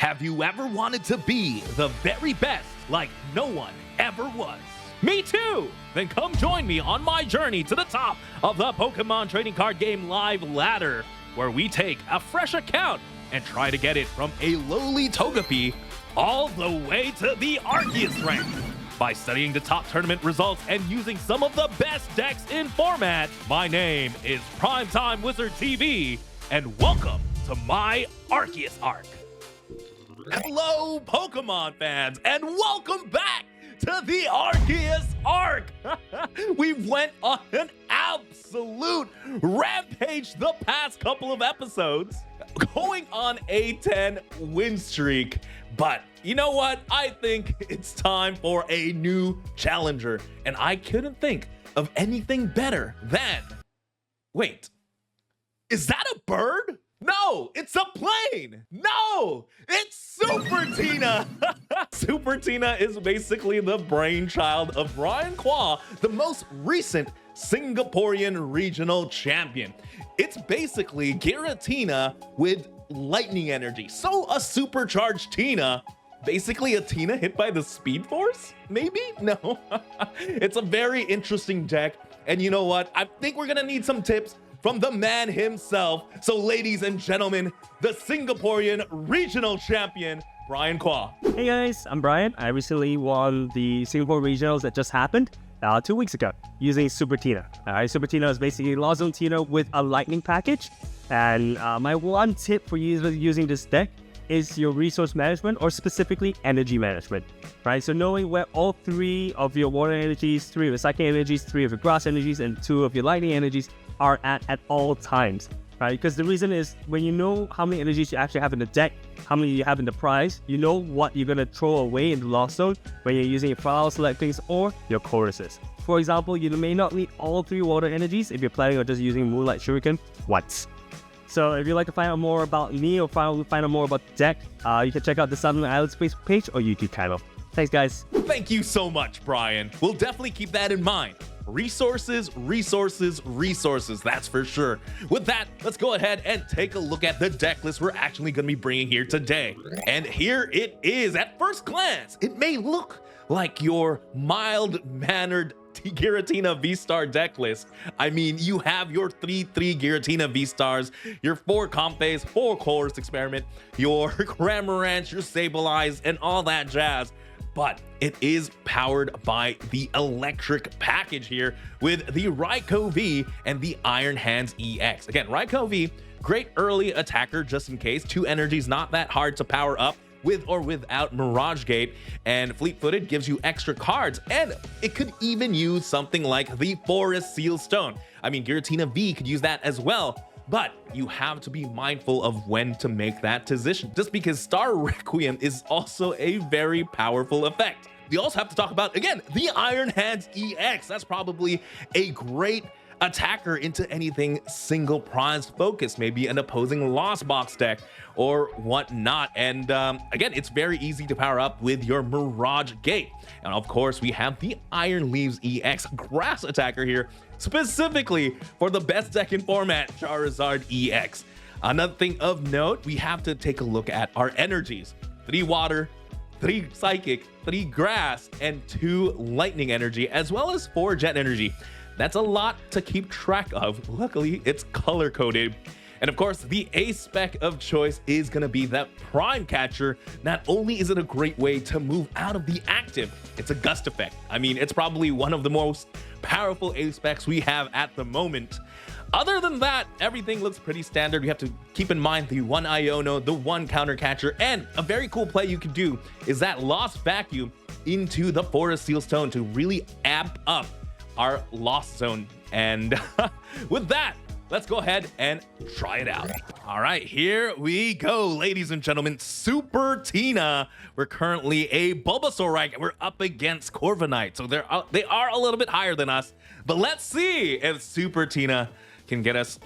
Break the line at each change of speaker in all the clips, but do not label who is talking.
Have you ever wanted to be the very best like no one ever was? Me too! Then come join me on my journey to the top of the Pokemon trading card game live ladder, where we take a fresh account and try to get it from a lowly Togepi all the way to the Arceus rank. By studying the top tournament results and using some of the best decks in format, my name is Primetime Wizard TV, and welcome to my Arceus Arc. Hello, Pokemon fans, and welcome back to the Arceus Arc. We went on an absolute rampage the past couple of episodes, going on a 10 win streak. But you know what? I think it's time for a new challenger, and I couldn't think of anything better than... Wait, is that a bird? No, it's a plane. No, it's Super Tina. Super Tina is basically the brainchild of Brian Kwa, the most recent Singaporean regional champion. It's basically Giratina with lightning energy. So a supercharged Tina, basically a Tina hit by the Speed Force? Maybe? No. It's a very interesting deck. And you know what? I think we're gonna need some tips from the man himself. So ladies and gentlemen, the Singaporean regional champion, Brian Kwa.
Hey guys, I'm Brian. I recently won the Singapore regionals that just happened 2 weeks ago using Super Tina. Super Tina is basically Lost Zone Tina with a lightning package. And my one tip for users using this deck is your resource management, or specifically energy management, right? So knowing where all 3 of your water energies, 3 of your psychic energies, 3 of your grass energies, and 2 of your lightning energies are at all times, right? Because the reason is when you know how many energies you actually have in the deck, how many you have in the prize, you know what you're gonna throw away in the Lost Zone when you're using your flower selectings or your choruses. For example, you may not need all 3 water energies if you're planning on just using Moonlight Shuriken once. So if you'd like to find out more about me or find out more about the deck, you can check out the Southern Islands Facebook page or YouTube channel. Thanks, guys.
Thank you so much, Brian. We'll definitely keep that in mind. Resources, resources, resources, that's for sure. With that, let's go ahead and take a look at the deck list we're actually going to be bringing here today. And here it is. At first glance, it may look like your mild-mannered Giratina V-Star deck list. I mean, you have your 3/3 Giratina V-Stars, your 4 Comfeys, 4 Colress Experiment, your Cramorant, your Sableye, and all that jazz. But it is powered by the electric package here with the Raikou V and the Iron Hands EX. Again, Raikou V, great early attacker just in case. 2 energies, not that hard to power up with or without Mirage Gate, and Fleet-Footed gives you extra cards, and it could even use something like the Forest Seal Stone. I mean, Giratina V could use that as well, but you have to be mindful of when to make that decision, just because Star Requiem is also a very powerful effect. We also have to talk about, again, the Iron Hands EX. That's probably a great attacker into anything single prize focused, maybe an opposing Lost Box deck or whatnot. And again, it's very easy to power up with your Mirage Gate. And of course, we have the Iron Leaves EX grass attacker here, specifically for the best deck in format, Charizard EX. Another thing of note, we have to take a look at our energies. 3 water, 3 psychic, 3 grass, and 2 lightning energy, as well as 4 jet energy. That's a lot to keep track of. Luckily, it's color-coded. And of course, the ace spec of choice is going to be that Prime Catcher. Not only is it a great way to move out of the active, it's a gust effect. I mean, it's probably one of the most powerful ace specs we have at the moment. Other than that, everything looks pretty standard. You have to keep in mind the 1 Iono, the 1 Counter Catcher, and a very cool play you can do is that Lost Vacuum into the Forest Seal Stone to really amp up our Lost Zone. And with that, let's go ahead and try it out. All right, here we go, ladies and gentlemen. Super Tina. We're currently a Bulbasaur rank, and we're up against Corviknight, so they are a little bit higher than us. But let's see if Super Tina can get us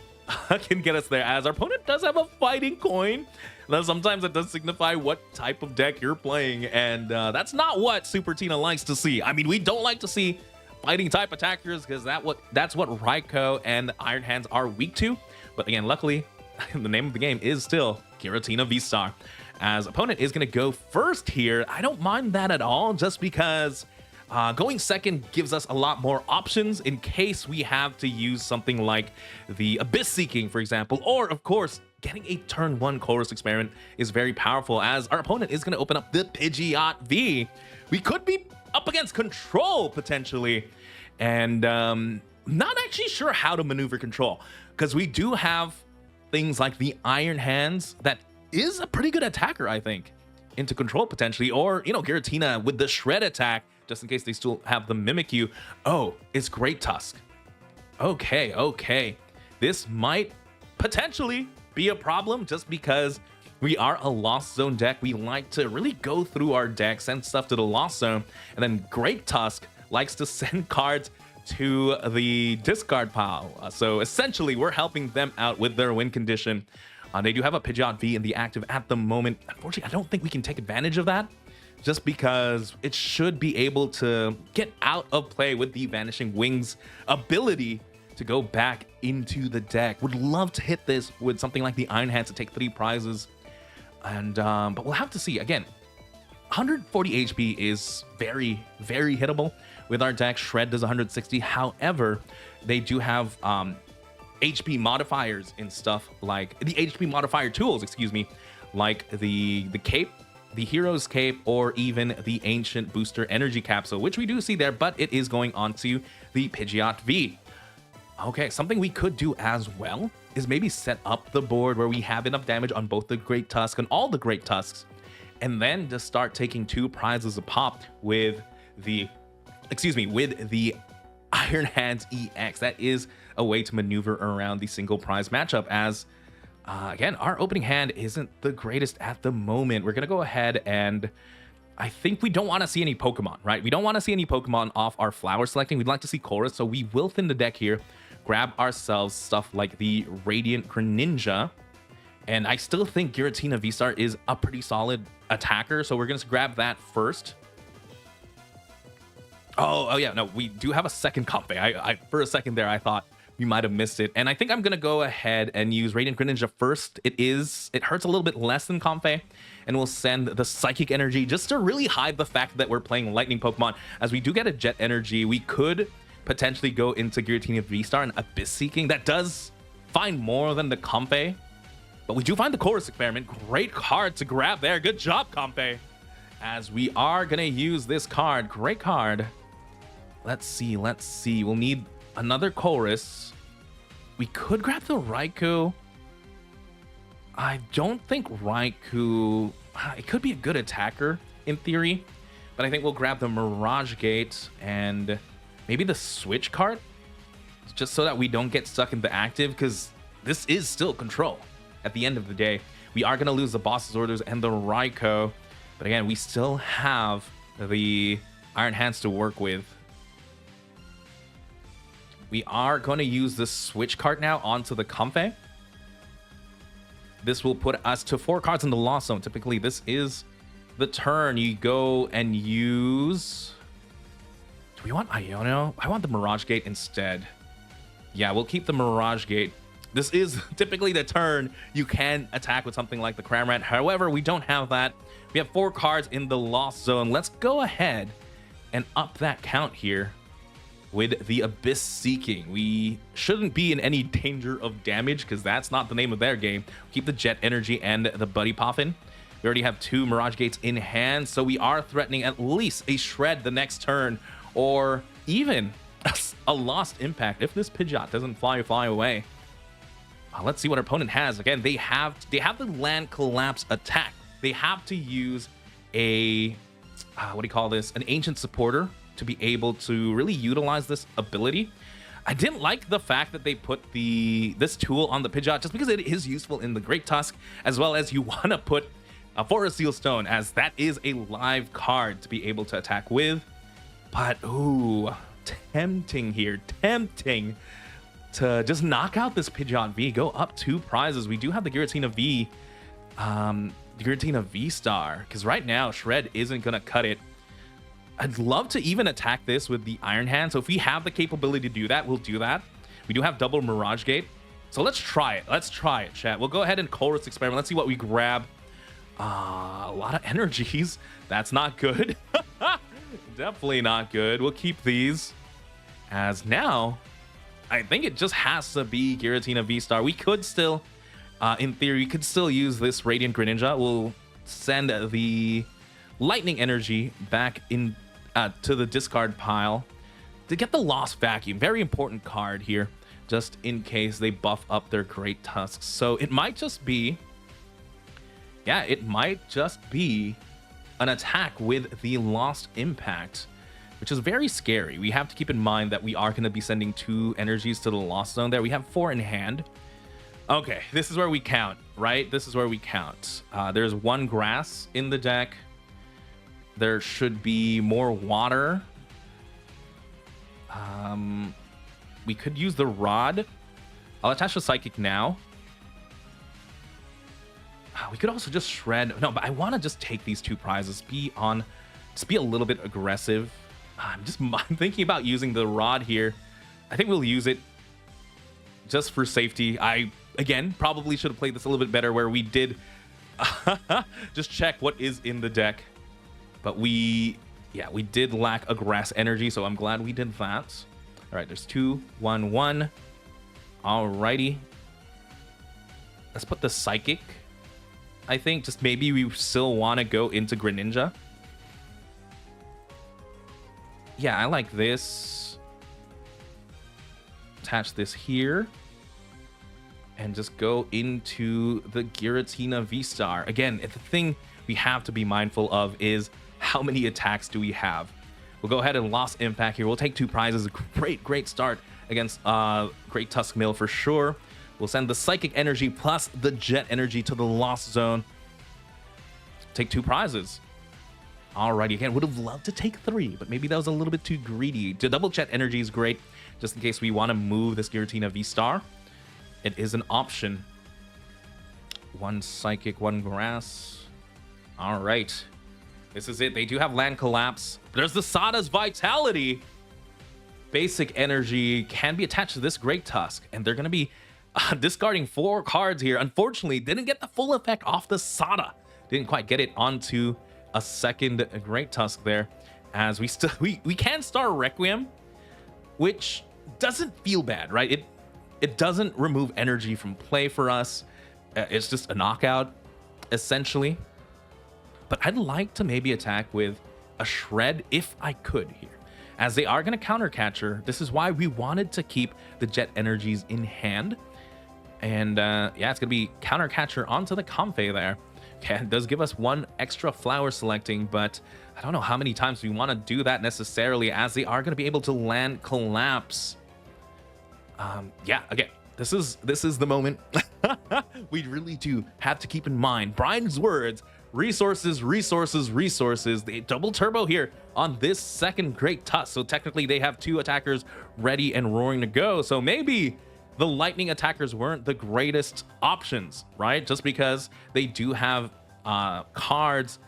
there, as our opponent does have a fighting coin. Now, sometimes it does signify what type of deck you're playing, and that's not what Super Tina likes to see. I mean, we don't like to see fighting type attackers, because that's what Raikou and Iron Hands are weak to. But again, luckily, the name of the game is still Giratina V-Star. as opponent is going to go first here. I don't mind that at all, just because going second gives us a lot more options in case we have to use something like the Abyss Seeking, for example, or of course, getting a turn 1 Colress experiment is very powerful, as our opponent is going to open up the Pidgeot V. We could be up against Control potentially, and not actually sure how to maneuver Control, because we do have things like the Iron Hands that is a pretty good attacker, I think, into Control potentially, or, you know, Giratina with the Shred attack, just in case they still have the Mimikyu. Oh, it's Great Tusk. Okay. This might potentially be a problem, just because we are a Lost Zone deck. We like to really go through our deck, send stuff to the Lost Zone, and then Great Tusk likes to send cards to the discard pile. So essentially, we're helping them out with their win condition. They do have a Pidgeot V in the active at the moment. Unfortunately, I don't think we can take advantage of that, just because it should be able to get out of play with the Vanishing Wings ability to go back into the deck. Would love to hit this with something like the Iron Hands to take 3 prizes. And but we'll have to see. Again, 140 HP is very, very hittable with our deck. Shred does 160. However, they do have HP modifiers and stuff like the HP modifier tools, excuse me, like the cape, the Hero's Cape, or even the Ancient Booster Energy Capsule, which we do see there, but it is going on to the Pidgeot V. Okay, something we could do as well is maybe set up the board where we have enough damage on both the Great Tusk and all the Great Tusks, and then just start taking 2 prizes a pop with the, with the Iron Hands EX. That is a way to maneuver around the single prize matchup, as again, our opening hand isn't the greatest at the moment. We're gonna go ahead, and I think we don't want to see any Pokemon, right? We don't want to see any Pokemon off our flower selecting. We'd like to see Colress, so we will thin the deck here, grab ourselves stuff like the Radiant Greninja, and I still think Giratina VSTAR is a pretty solid attacker, so we're gonna grab that first. Oh yeah, no, we do have a second Comfey. I for a second there, I thought we might have missed it, and I think I'm gonna go ahead and use Radiant Greninja first. It hurts a little bit less than Comfey, and we'll send the Psychic Energy just to really hide the fact that we're playing Lightning Pokemon. As we do get a Jet Energy, we could potentially go into Giratina VSTAR and Abyss Seeking. That does find more than the Comfey, but we do find the Colress experiment. Great card to grab there. Good job, Comfey. As we are gonna use this card, great card. Let's see. We'll need another Colress. We could grab the Raikou. I don't think Raikou, it could be a good attacker in theory, but I think we'll grab the Mirage Gate and maybe the Switch Cart, just so that we don't get stuck in the active, because this is still Control at the end of the day. We are going to lose the Boss's Orders and the Raikou, but again, we still have the Iron Hands to work with. We are going to use the Switch Cart now onto the Comfey. This will put us to 4 cards in the Lost Zone. Typically, this is the turn you go and use. Do we want Iono? I want the Mirage Gate instead. Yeah, we'll keep the Mirage Gate. This is typically the turn you can attack with something like the Cramorant. However, we don't have that. We have 4 cards in the Lost Zone. Let's go ahead and up that count here with the Abyss Seeking. We shouldn't be in any danger of damage, because that's not the name of their game. Keep the Jet Energy and the Buddy Poffin. We already have 2 Mirage Gates in hand, so we are threatening at least a Shred the next turn, or even a Lost Impact if this Pidgeot doesn't fly away. Let's see what our opponent has. Again, they have the Land Collapse attack. They have to use a what do you call this? An Ancient Supporter to be able to really utilize this ability. I didn't like the fact that they put this tool on the Pidgeot, just because it is useful in the Great Tusk, as well as you want to put a Forest Seal Stone, as that is a live card to be able to attack with. But ooh, tempting here, tempting to just knock out this Pidgeot V, go up 2 prizes. We do have the Giratina VSTAR, because right now Shred isn't gonna cut it. I'd love to even attack this with the Iron Hand, so if we have the capability to do that, we'll do that. We do have double Mirage Gate, so let's try it. Let's try it, chat. We'll go ahead and Colress experiment. Let's see what we grab. A lot of energies. That's not good. Definitely not good. We'll keep these. As now, I think it just has to be Giratina V-Star. We could still, in theory, we could still use this Radiant Greninja. We'll send the Lightning Energy back in to the discard pile to get the Lost Vacuum. Very important card here, just in case they buff up their great Tusks. So it might just be, yeah, it might just be an attack with the Lost Impact, which is very scary. We have to keep in mind that we are going to be sending 2 energies to the Lost Zone there. We have 4 in hand. Okay, this is where we count, right? This is where we count. There's 1 grass in the deck. There should be more water. We could use the rod. I'll attach the psychic now. We could also just shred. No, but I want to just take these 2 prizes. Just be a little bit aggressive. I'm thinking about using the rod here. I think we'll use it just for safety. I, again, probably should have played this a little bit better where we did just check what is in the deck. But we did lack a grass energy, so I'm glad we did that. All right, there's 2, 1, 1. Alrighty. Let's put the psychic. I think just maybe we still want to go into Greninja. Yeah, I like this. Attach this here. And just go into the Giratina V-Star. Again, the thing we have to be mindful of is how many attacks do we have? We'll go ahead and Lost Impact here. We'll take 2 prizes. Great start against Great Tusk Mill for sure. We'll send the Psychic Energy plus the Jet Energy to the Lost Zone. Take 2 prizes. Alrighty, again, would have loved to take 3, but maybe that was a little bit too greedy. The double Jet Energy is great, just in case we want to move this Giratina V-Star. It is an option. 1 Psychic, 1 Grass. Alright. This is it. They do have Land Collapse. There's the Sada's Vitality. Basic Energy can be attached to this Great Tusk, and they're going to be discarding 4 cards here. Unfortunately, didn't get the full effect off the Sada. Didn't quite get it onto a second Great Tusk there, as we can star Requiem, which doesn't feel bad, right? It doesn't remove energy from play for us. It's just a knockout, essentially. But I'd like to maybe attack with a Shred if I could here, as they are going to counter Catcher. This is why we wanted to keep the Jet Energies in hand. And yeah, it's going to be counter Catcher onto the Comfey there. Okay, it does give us 1 extra flower selecting, but I don't know how many times we want to do that necessarily, as they are going to be able to Land Collapse. Yeah, again, this is the moment. We really do have to keep in mind Brian's words: resources. They double turbo here on this second Great Tusk, so technically they have 2 attackers ready and roaring to go. So maybe the lightning attackers weren't the greatest options, right? Just because they do have cards,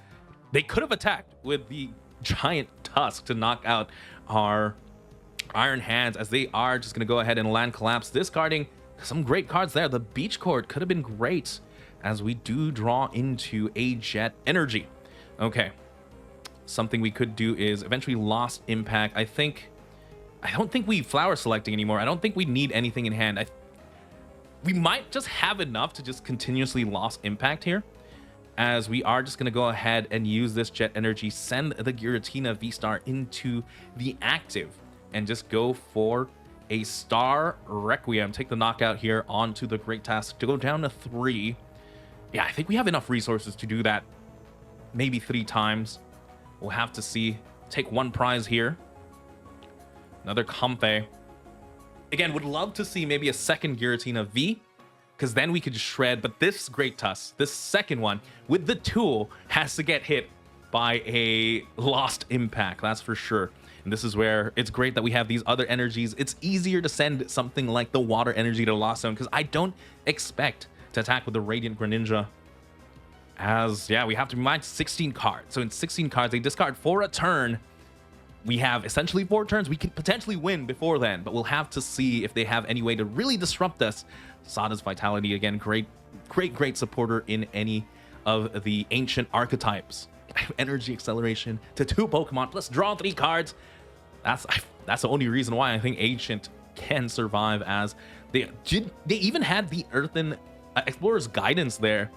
they could have attacked with the giant Tusk to knock out our Iron Hands, as they are just going to go ahead and Land Collapse, discarding some great cards there. The Beach Court could have been great, as we do draw into a Jet Energy. Okay, something we could do is eventually Lost Impact. I don't think we flower selecting anymore. I don't think we need anything in hand. We might just have enough to just continuously Lost Impact here, as we are just going to go ahead and use this Jet Energy, send the Giratina V-Star into the active, and just go for a Star Requiem. Take the knockout here onto the Great Tusk to go down to 3. Yeah, I think we have enough resources to do that maybe 3 times. We'll have to see. Take 1 prize here. Another Comfey. Again, would love to see maybe a second Giratina V, because then we could shred. But this Great Tusk, this second one with the tool, has to get hit by a Lost Impact. That's for sure. And this is where it's great that we have these other energies. It's easier to send something like the Water Energy to Lost Zone, because I don't expect to attack with the Radiant Greninja. As, yeah, we have to remind 16 cards. So in 16 cards, they discard for a turn. We have essentially 4 turns. We could potentially win before then, but we'll have to see if they have any way to really disrupt us. Sada's Vitality, again, great supporter in any of the ancient archetypes. Energy acceleration to 2 Pokemon plus draw 3 cards. That's the only reason why I think ancient can survive, as they even had the Earthen Explorer's Guidance there.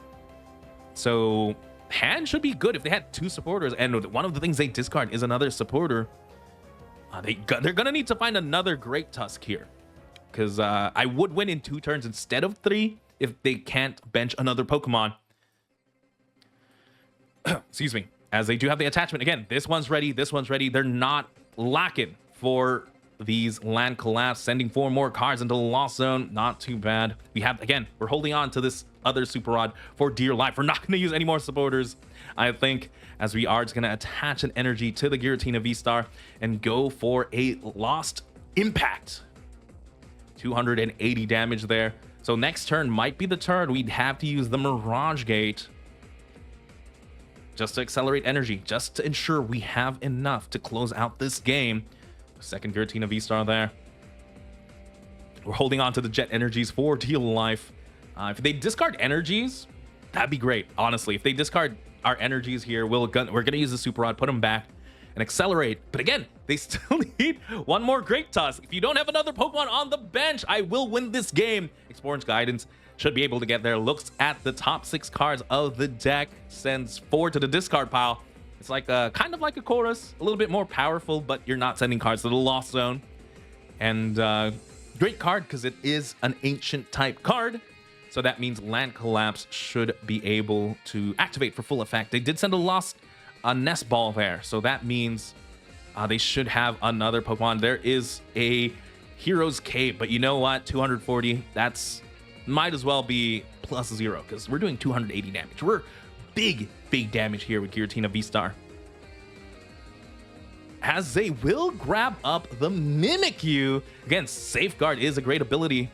So hand should be good if they had 2 supporters, and one of the things they discard is another supporter. They're gonna need to find another Great Tusk here, because I would win in 2 turns instead of 3 if they can't bench another Pokemon. Excuse me. As they do have the attachment. Again, this one's ready, this one's ready. They're not lacking for these land collapse, sending 4 more cards into the Lost Zone. Not too bad. We have, again, we're holding on to this other Super Rod for dear life. We're not going to use any more supporters, I think, as we are just going to attach an energy to the Giratina V-Star and go for a Lost Impact. 280 damage there. So next turn might be the turn we'd have to use the Mirage Gate just to accelerate energy, just to ensure we have enough to close out this game. Second Giratina V-Star there. We're holding on to the Jet Energies for deal life. If they discard energies, that'd be great, honestly. If they discard our energies here, we're gonna use the Super Rod, put them back, and accelerate. But again, they still need 1 more Great Tusk. If you don't have another Pokemon on the bench, I will win this game. Explorer's Guidance should be able to get there. Looks at the top 6 cards of the deck, sends 4 to the discard pile. It's like kind of like a Colress, a little bit more powerful, but you're not sending cards to the Lost Zone. And great card because it is an ancient type card. So that means Land Collapse should be able to activate for full effect. They did send a Nest Ball there. So that means they should have another Pokemon. There is a Hero's Cape, but you know what? 240, that's might as well be +0 because we're doing 280 damage. We're big damage here with Giratina V-Star. As they will grab up the Mimikyu. Again, Safeguard is a great ability.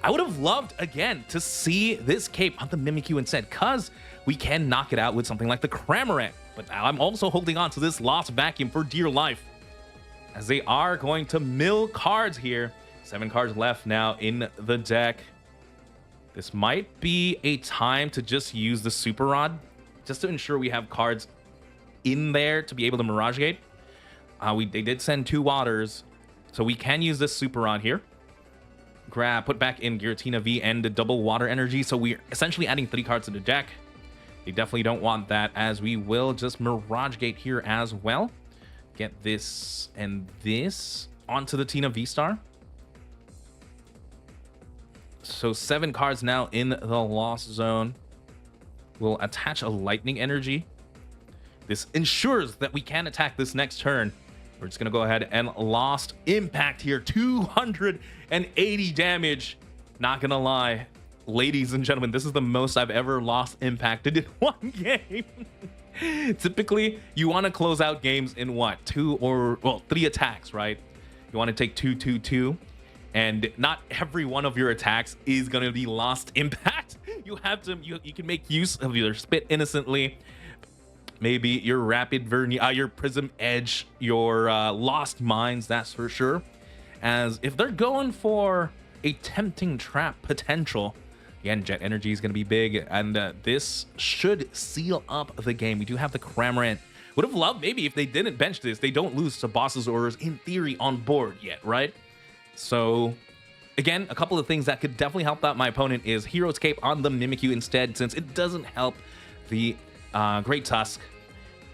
I would have loved, again, to see this cape on the Mimikyu instead, because we can knock it out with something like the Cramorant. But I'm also holding on to this Lost Vacuum for dear life, as they are going to mill cards here. 7 cards left now in the deck. This might be a time to just use the Super Rod, just to ensure we have cards in there to be able to Mirage Gate. They did send 2 waters, so we can use this Super Rod here. Put back in Giratina V and the double water energy, so we're essentially adding 3 cards to the deck. They definitely don't want that, as we will just Mirage Gate here as well. Get this and this onto the Tina V-Star. So 7 cards now in the Lost Zone. We'll attach a Lightning Energy. This ensures that we can attack this next turn. We're just going to go ahead and Lost Impact here. 280 damage. Not going to lie, ladies and gentlemen, this is the most I've ever Lost Impacted in one game. Typically, you want to close out games in what? 3 attacks, right? You want to take 2-2-2. And not every one of your attacks is going to be Lost Impact. You have to, you can make use of your Spit Innocently, maybe your Rapid your Prism Edge, your Lost Mines, that's for sure. As if they're going for a Tempting Trap potential, again, Jet Energy is going to be big, and this should seal up the game. We do have the Cramorant. Would have loved maybe if they didn't bench this, they don't lose to Boss's Orders in theory on board yet, right? So, again, a couple of things that could definitely help out my opponent is Hero's Cape on the Mimikyu instead, since it doesn't help the Great Tusk,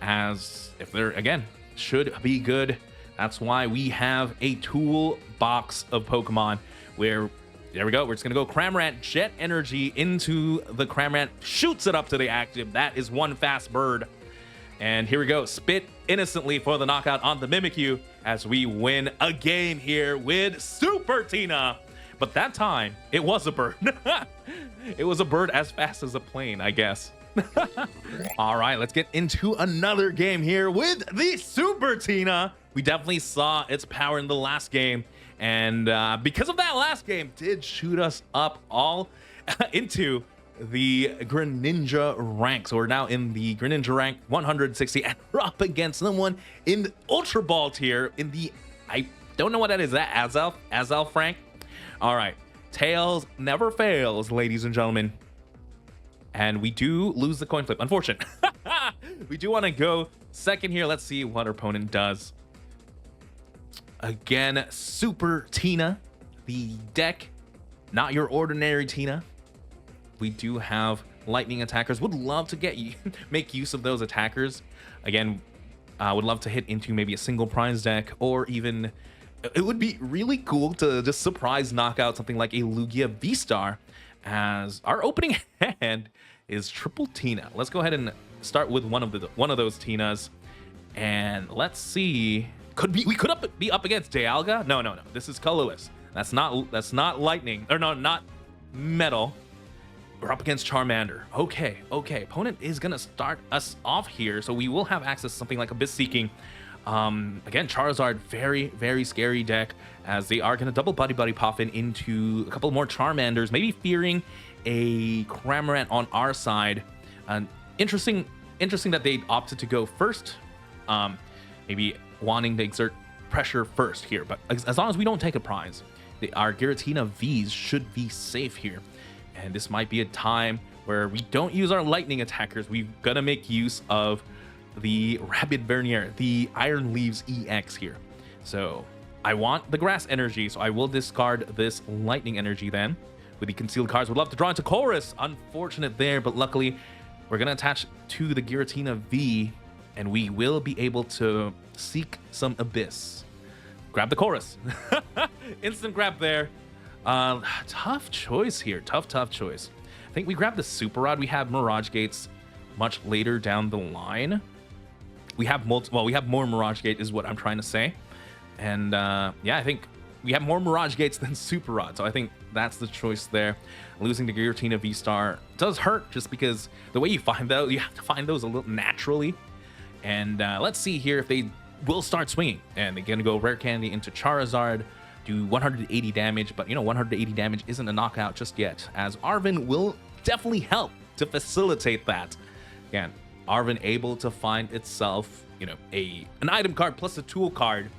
as if they're, again, should be good. That's why we have a toolbox of Pokemon where, there we go, we're just going to go Cramorant, Jet Energy into the Cramorant, shoots it up to the active. That is one fast bird. And here we go, Spit Innocently for the knockout on the Mimikyu, as we win a game here with Super Tina. But that time, it was a bird. It was a bird as fast as a plane, I guess. All right, let's get into another game here with the Super Tina. We definitely saw its power in the last game. And because of that last game, did shoot us up all into the Greninja rank. So we're now in the Greninja rank 160, and we're up against someone in the Ultra Ball tier in the, I don't know what that is. That Azelf rank? All right, Tails never fails, ladies and gentlemen. And we do lose the coin flip. Unfortunate. We do want to go second here. Let's see what our opponent does. Again, Super Tina. The deck, not your ordinary Tina. We do have lightning attackers. Would love to get you make use of those attackers. Again, would love to hit into maybe a single prize deck, or even it would be really cool to just surprise knock out something like a Lugia V-Star, as our opening hand is triple Tina. Let's go ahead and start with one of those Tinas, and let's see. We could be up against Dialga. No. This is colorless. That's not lightning, or no, not metal. We're up against Charmander. Okay. Opponent is gonna start us off here, so we will have access to something like Abyss Seeking. Again, Charizard, very scary deck, as they are gonna double Buddy-Buddy Poffin into a couple more Charmanders, maybe fearing a Cramorant on our side. Interesting that they opted to go first. Maybe wanting to exert pressure first here, but as long as we don't take a prize, our Giratina Vs should be safe here. And this might be a time where we don't use our lightning attackers. We've got to make use of the Rapid Vernier, the Iron Leaves EX here. So I want the grass energy, so I will discard this lightning energy then. With the concealed cards, would love to draw into Colress. Unfortunate there, but luckily we're going to attach to the Giratina V, and we will be able to seek some Abyss. Grab the Colress. Instant grab there. Tough choice here. Tough choice. I think we grab the Super Rod. We have Mirage Gates much later down the line. We have we have more Mirage Gate is what I'm trying to say. And yeah, I think we have more Mirage Gates than Super Rod. So I think that's the choice there. Losing to Giratina V-Star does hurt, just because the way you find those, you have to find those a little naturally. And let's see here if they will start swinging, and they're gonna go Rare Candy into Charizard, do 180 damage, but 180 damage isn't a knockout just yet, as Arven will definitely help to facilitate that. Again, Arven able to find itself an item card plus a tool card.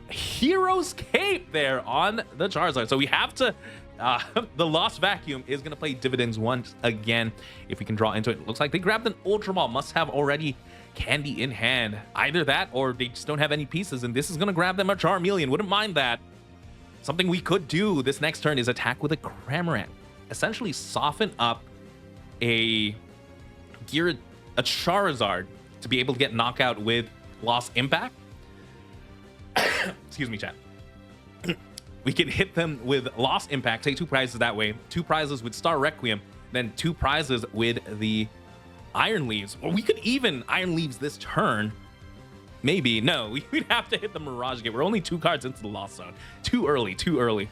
Hero's Cape there on the Charizard, so we have to the Lost Vacuum is going to play dividends once again if we can draw into it. Looks like they grabbed an Ultra Ball, must have already candy in hand. Either that, or they just don't have any pieces, and this is going to grab them a Charmeleon. Wouldn't mind that. Something we could do this next turn is attack with a Cramorant. Essentially soften up a Charizard to be able to get knockout with Lost Impact. Excuse me, chat. We can hit them with Lost Impact, take 2 prizes that way, 2 prizes with Star Requiem, then 2 prizes with the Iron Leaves. Or we could even Iron Leaves this turn. Maybe. No, we'd have to hit the Mirage Gate. We're only 2 cards into the Lost Zone. Too early.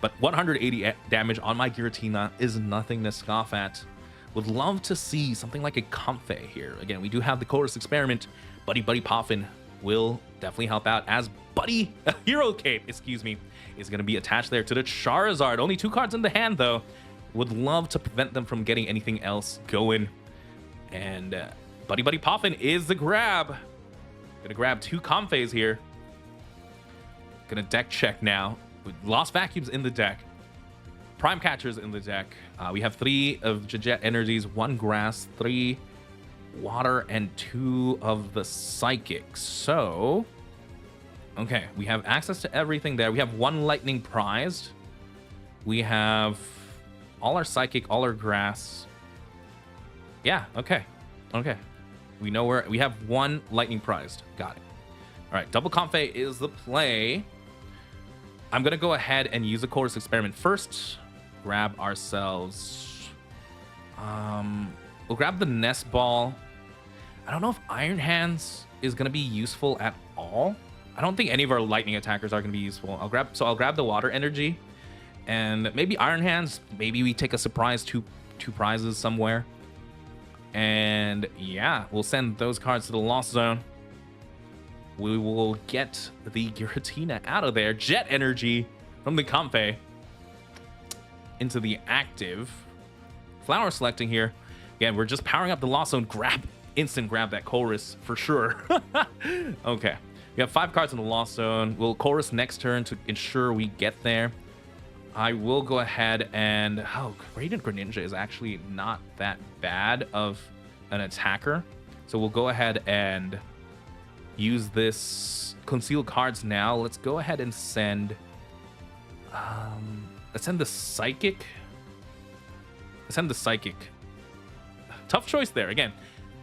But 180 damage on my Giratina is nothing to scoff at. Would love to see something like a Comfey here. Again, we do have the Colress Experiment. Buddy-Buddy Poffin will definitely help out, as Hero Cape, excuse me, is going to be attached there to the Charizard. Only 2 cards in the hand, though. Would love to prevent them from getting anything else going. And Buddy-Buddy Poffin is the grab. Gonna grab 2 Comfeys here. Gonna deck check now. With Lost Vacuums in the deck. Prime Catchers in the deck. We have 3 of Jet Energies, 1 Grass, 3 Water, and 2 of the Psychic. So, okay, we have access to everything there. We have 1 Lightning prized. We have all our Psychic, all our Grass. Yeah, okay. We know where we have 1 Lightning prized. Got it. All right, double Comfey is the play. I'm gonna go ahead and use the Colress Experiment first. Grab ourselves. We'll grab the Nest Ball. I don't know if Iron Hands is gonna be useful at all. I don't think any of our lightning attackers are gonna be useful. I'll grab the Water Energy, and maybe Iron Hands. Maybe we take a surprise two prizes somewhere. And yeah, we'll send those cards to the Lost Zone. We will get the Giratina out of there. Jet Energy from the Comfey into the active. Flower selecting here. Again, we're just powering up the Lost Zone. Instant grab that Colress for sure. Okay, we have 5 cards in the Lost Zone. We'll Colress next turn to ensure we get there. I will go ahead and... Oh, Radiant Greninja is actually not that bad of an attacker. So we'll go ahead and use this concealed cards now. Let's go ahead and send... let's send the Psychic. Let's send the Psychic. Tough choice there. Again,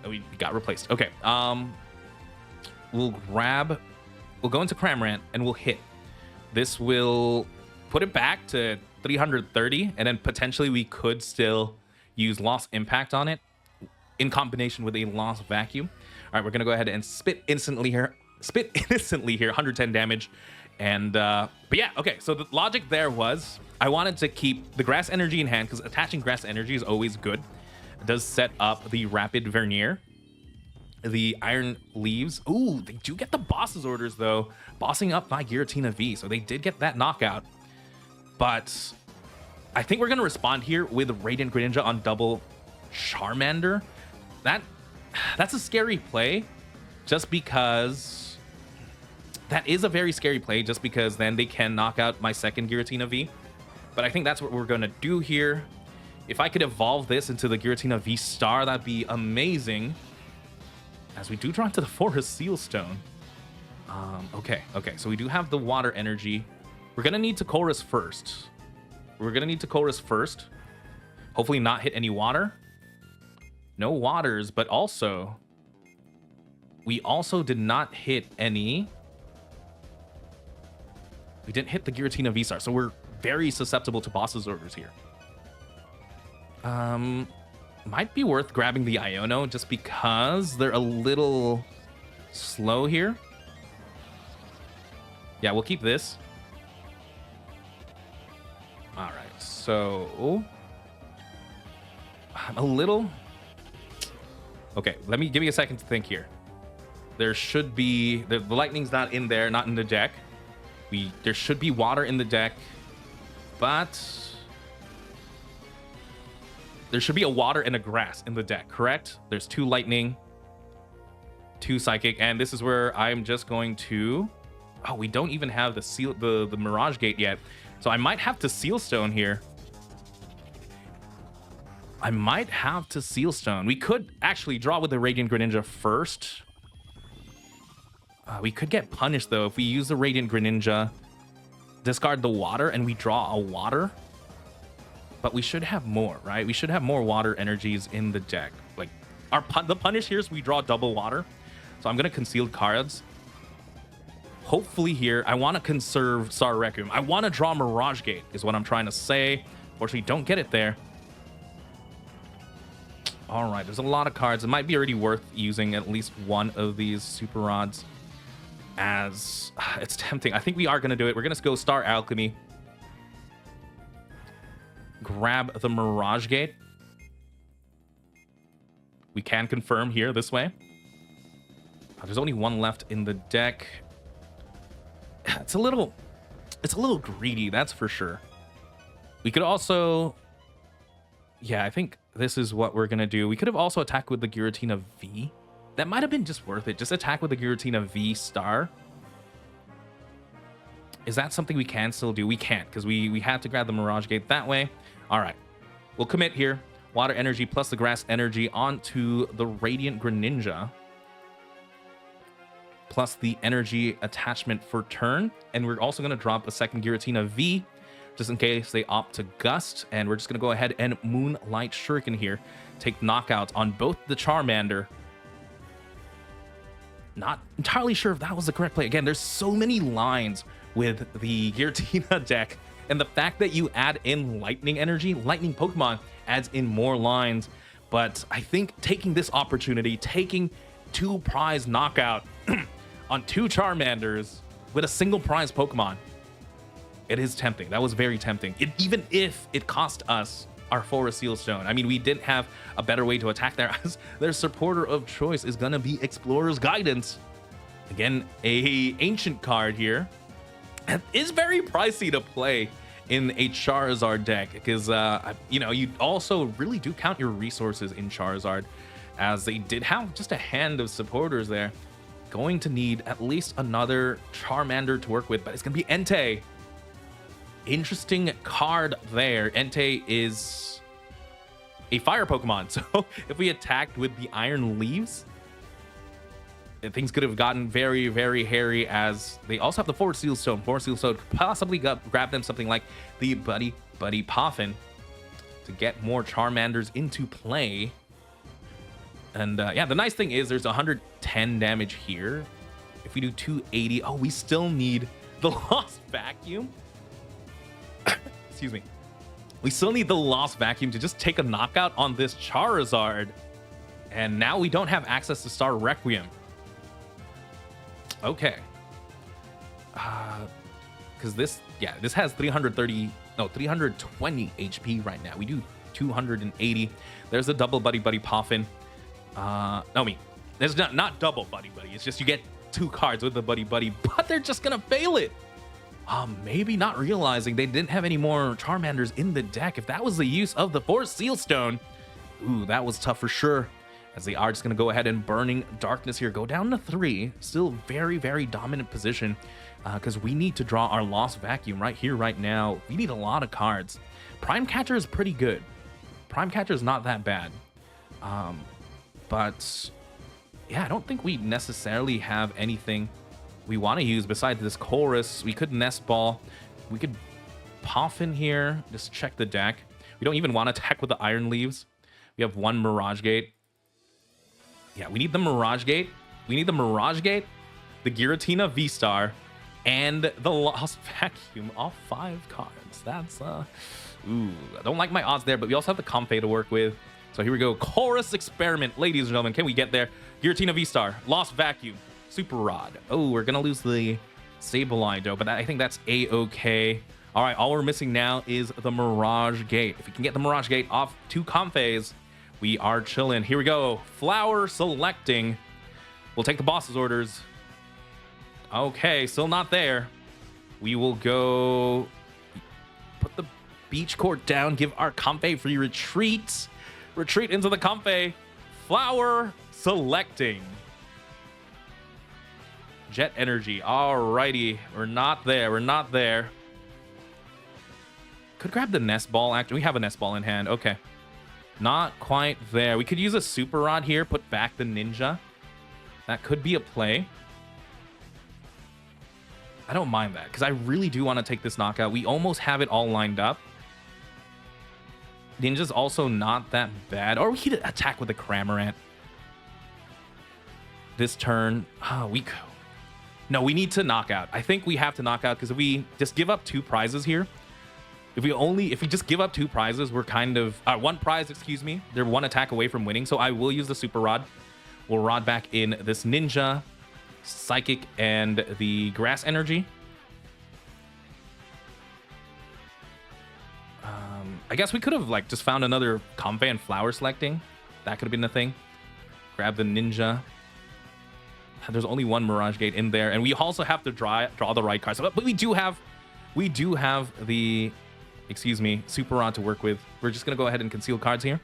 we got replaced. Okay. We'll go into Cramorant and we'll hit. This will put it back to 330, and then potentially we could still use Lost Impact on it in combination with a Lost Vacuum. All right, we're gonna go ahead and spit innocently here, 110 damage. And but yeah, okay, so the logic there was I wanted to keep the Grass Energy in hand because attaching Grass Energy is always good. It does set up the Rapid Vernier, the Iron Leaves. Ooh, they do get the boss's orders though, bossing up by Giratina V, so they did get that knockout. But I think we're gonna respond here with Radiant Greninja on double Charmander. That's a scary play, just because that is a very scary play, just because then they can knock out my second Giratina V. But I think that's what we're gonna do here. If I could evolve this into the Giratina VSTAR, that'd be amazing. As we do draw into the Forest Seal Stone. Okay, so we do have the Water Energy. We're gonna need to Colress first. Hopefully not hit any water. No waters, but also we also did not hit any. We didn't hit the Giratina VSTAR, so we're very susceptible to boss's orders here. Might be worth grabbing the Iono just because they're a little slow here. Yeah, we'll keep this. All right, so I'm a little... Okay, give me a second to think here. There should be... The lightning's not in there, not in the deck. There should be water in the deck, but... There should be a water and a grass in the deck, correct? There's 2 lightning, 2 psychic, and this is where I'm just going to... Oh, we don't even have the Mirage Gate yet. So I might have to Seal Stone here. We could actually draw with the Radiant Greninja first. We could get punished, though, if we use the Radiant Greninja, discard the water, and we draw a water. But we should have more, right? We should have more water energies in the deck. Like, the punish here is we draw double water. So I'm going to conceal cards. Hopefully here, I want to conserve Star Requiem. I want to draw Mirage Gate, is what I'm trying to say. Fortunately, don't get it there. All right, there's a lot of cards. It might be already worth using at least one of these Super Rods, as it's tempting. I think we are going to do it. We're going to go Star Alchemy. Grab the Mirage Gate. We can confirm here this way. There's only one left in the deck. It's a little greedy, that's for sure. We could also... Yeah, I think this is what we're gonna do. We could have also attacked with the Giratina V. That might have been just worth it. Just attack with the Giratina VSTAR. Is that something we can still do? We can't, because we had to grab the Mirage Gate that way. All right, we'll commit here. Water Energy plus the Grass Energy onto the Radiant Greninja, plus the Energy attachment for turn. And we're also going to drop a second Giratina V, just in case they opt to Gust. And we're just going to go ahead and Moonlight Shuriken here. Take knockouts on both the Charmander. Not entirely sure if that was the correct play. Again, there's so many lines with the Giratina deck. And the fact that you add in Lightning Energy, Lightning Pokemon adds in more lines. But I think taking this opportunity, taking 2 prize knockout on 2 Charmanders with a single prize Pokemon, it is tempting. That was very tempting. Even if it cost us our Forest Seal Stone. I mean, we didn't have a better way to attack there, as their supporter of choice is going to be Explorer's Guidance. Again, a ancient card here. It is very pricey to play in a Charizard deck, because you know, you also really do count your resources in Charizard, as they did have just a hand of supporters there. Going to need at least another Charmander to work with, but it's gonna be Entei. interesting card there. Entei is a fire Pokemon, so if we attacked with the Iron Leaves, things could have gotten very, very hairy, as they also have the Forward Seal Stone. Forward Seal Stone could possibly grab them something like the Buddy-Buddy Poffin to get more Charmanders into play. And yeah, the nice thing is there's 110 damage here. If we do 280, oh, we still need the Lost Vacuum. Excuse me. We still need the Lost Vacuum to just take a knockout on this Charizard. And now we don't have access to Star Requiem. Okay. Because this has 320 HP right now. We do 280. There's a double Buddy-Buddy Poffin. There's not double Buddy-Buddy. It's just you get 2 cards with the Buddy-Buddy, but they're just gonna fail it. Maybe not realizing they didn't have any more Charmanders in the deck. If that was the use of the Force Seal Stone, ooh, that was tough for sure. As they are just going to go ahead and Burning Darkness here. Go down to 3. Still very, very dominant position because we need to draw our Lost Vacuum right here, right now. We need a lot of cards. Prime Catcher is pretty good. Prime Catcher is not that bad. But yeah, I don't think we necessarily have anything we want to use besides this Colress. We could Nest Ball. We could Poffin here. Just check the deck. We don't even want to attack with the Iron Leaves. We have 1 Mirage Gate. Yeah, we need the Mirage Gate. We need the Mirage Gate, the Giratina VSTAR, and the Lost Vacuum. All 5 cards. That's, ooh, I don't like my odds there, but we also have the Comfey to work with. So here we go. Chorus Experiment. Ladies and gentlemen, can we get there? Giratina VSTAR, Lost Vacuum, Super Rod. Oh, we're going to lose the Sableye, though, but I think that's A-okay. All right, all we're missing now is the Mirage Gate. If we can get the Mirage Gate off 2 Comfeys, we are chilling. Here we go. Flower selecting. We'll take the boss's orders. Okay, still not there. We will go put the beach court down, give our Comfey free retreat. Retreat into the Comfey. Flower selecting. Jet Energy. Alrighty. We're not there. We're not there. Could grab the Nest Ball. Actually, we have a Nest Ball in hand. Okay. Not quite there. We could use a Super Rod here, put back the Ninja. That could be a play. I don't mind that, because I really do want to take this knockout. We almost have it all lined up. Ninja's also not that bad. Or we could attack with the Cramorant. This turn. No, we need to knock out. I think we have to knock out, because if we just give up 2 prizes here, if we just give up 2 prizes, we're kind of 1 prize, excuse me. They're 1 attack away from winning. So I will use the Super Rod. We'll Rod back in this Ninja, Psychic, and the Grass Energy. I guess we could have like just found another Comfey and Flower selecting. That could have been the thing. Grab the Ninja. There's only 1 Mirage Gate in there, and we also have to draw the right cards. But we do have the, excuse me, Super Rod to work with. We're just gonna go ahead and conceal cards here.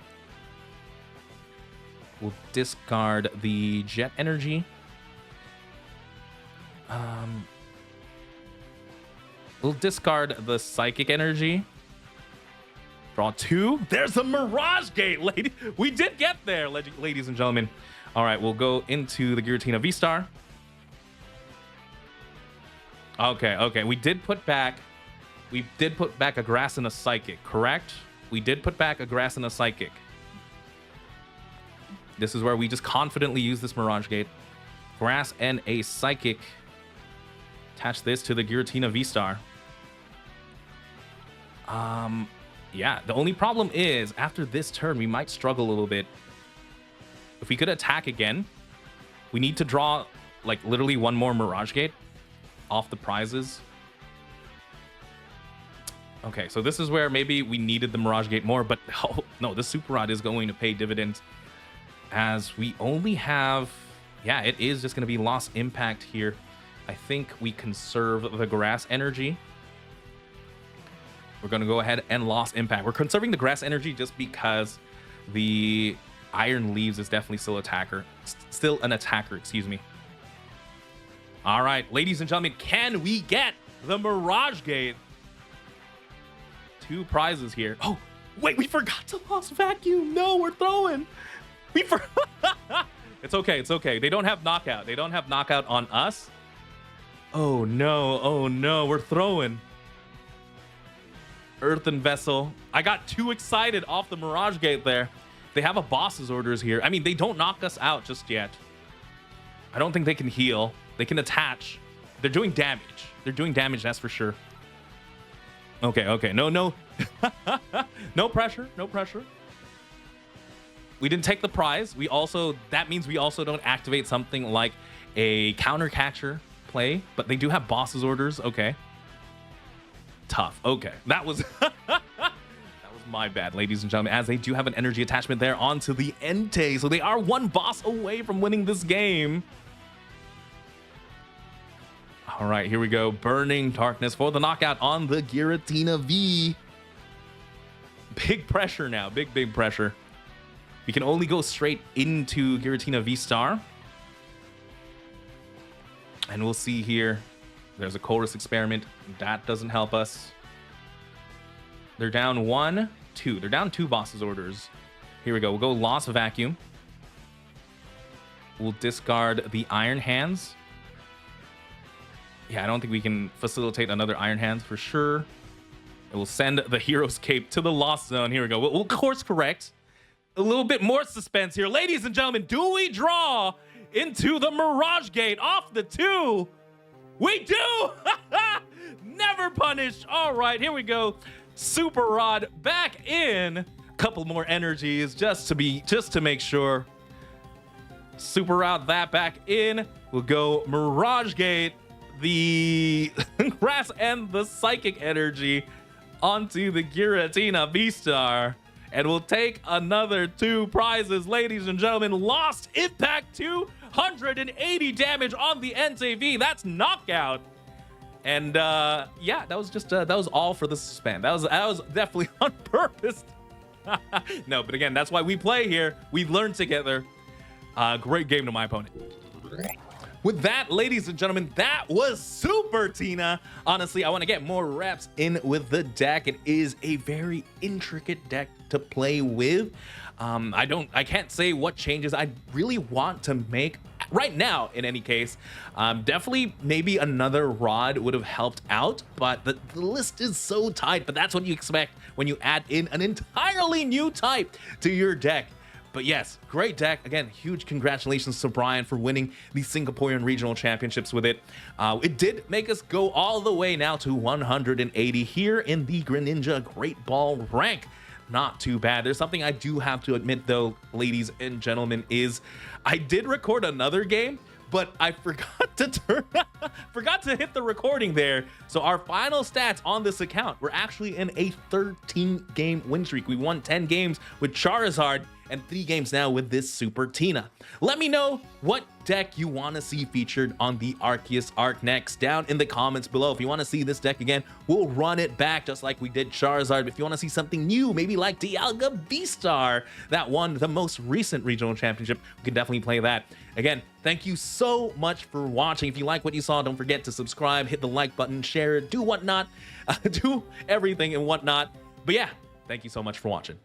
We'll discard the Jet Energy. We'll discard the Psychic Energy. Draw 2. There's the Mirage Gate, lady. We did get there, ladies and gentlemen. All right, we'll go into the Giratina VSTAR. Okay. We did put back a Grass and a Psychic, correct? We did put back a Grass and a Psychic. This is where we just confidently use this Mirage Gate. Grass and a Psychic. Attach this to the Giratina VSTAR. Yeah, the only problem is after this turn, we might struggle a little bit. If we could attack again, we need to draw like literally 1 more Mirage Gate off the prizes. Okay, so this is where maybe we needed the Mirage Gate more, but oh, no, the Super Rod is going to pay dividends as we only have, yeah, it is just going to be Lost Impact here. I think we conserve the Grass Energy. We're going to go ahead and Lost Impact. We're conserving the Grass Energy just because the Iron Leaves is definitely still an attacker, excuse me. All right, ladies and gentlemen, can we get the Mirage Gate? 2 prizes here. Oh, wait, we forgot to Lost Vacuum. No, we're throwing. We forgot. It's okay. It's okay. They don't have knockout. They don't have knockout on us. Oh, no. Oh, no. We're throwing. Earthen Vessel. I got too excited off the Mirage Gate there. They have a boss's orders here. I mean, they don't knock us out just yet. I don't think they can heal. They can attach. They're doing damage. They're doing damage, that's for sure. Okay, okay. No, no. No pressure. No pressure. We didn't take the prize. We also, that means we also don't activate something like a counter catcher play, but they do have boss's orders. Okay. Tough. Okay. That was my bad, ladies and gentlemen, as they do have an energy attachment there onto the Entei. So they are 1 boss away from winning this game. All right, here we go. Burning Darkness for the knockout on the Giratina V. Big pressure now. Big pressure. We can only go straight into Giratina VSTAR. And we'll see here. There's a Colress experiment. That doesn't help us. They're down 1, 2. They're down 2 bosses orders. Here we go. We'll go Lost Vacuum. We'll discard the Iron Hands. Yeah, I don't think we can facilitate another Iron Hands for sure. It will send the Hero's Cape to the Lost Zone. Here we go. We'll course correct. A little bit more suspense here. Ladies and gentlemen, do we draw into the Mirage Gate off the 2? We do! Never punished. All right, here we go. Super Rod back in. Couple more energies just to make sure. Super Rod that back in. We'll go Mirage Gate, the Grass and the Psychic Energy onto the Giratina VSTAR. And we'll take another 2 prizes, ladies and gentlemen. Lost Impact 280 damage on the Entei V. That's knockout. And yeah, that was just that was all for the suspense. That was definitely on purpose. No, but again, that's why we play here. We learn together. Great game to my opponent. With that, ladies and gentlemen, that was Super Tina. Honestly, I want to get more reps in with the deck. It is a very intricate deck to play with. I can't say what changes I really want to make right now. In any case, definitely maybe another Rod would have helped out, but the list is so tight. But that's what you expect when you add in an entirely new type to your deck. But yes, great deck. Again, huge congratulations to Brian for winning the Singaporean Regional Championships with it. It did make us go all the way now to 180 here in the Greninja Great Ball rank. Not too bad. There's something I do have to admit though, ladies and gentlemen, is I did record another game, but I forgot to hit the recording there. So our final stats on this account, we're actually in a 13-game win streak. We won 10 games with Charizard and 3 games now with this Super Tina. Let me know what deck you want to see featured on the Arceus Arc next down in the comments below. If you want to see this deck again, we'll run it back just like we did Charizard. If you want to see something new, maybe like Dialga V-Star that won the most recent regional championship, we can definitely play that. Again, thank you so much for watching. If you like what you saw, don't forget to subscribe, hit the like button, share it, do whatnot, do everything and whatnot. But yeah, thank you so much for watching.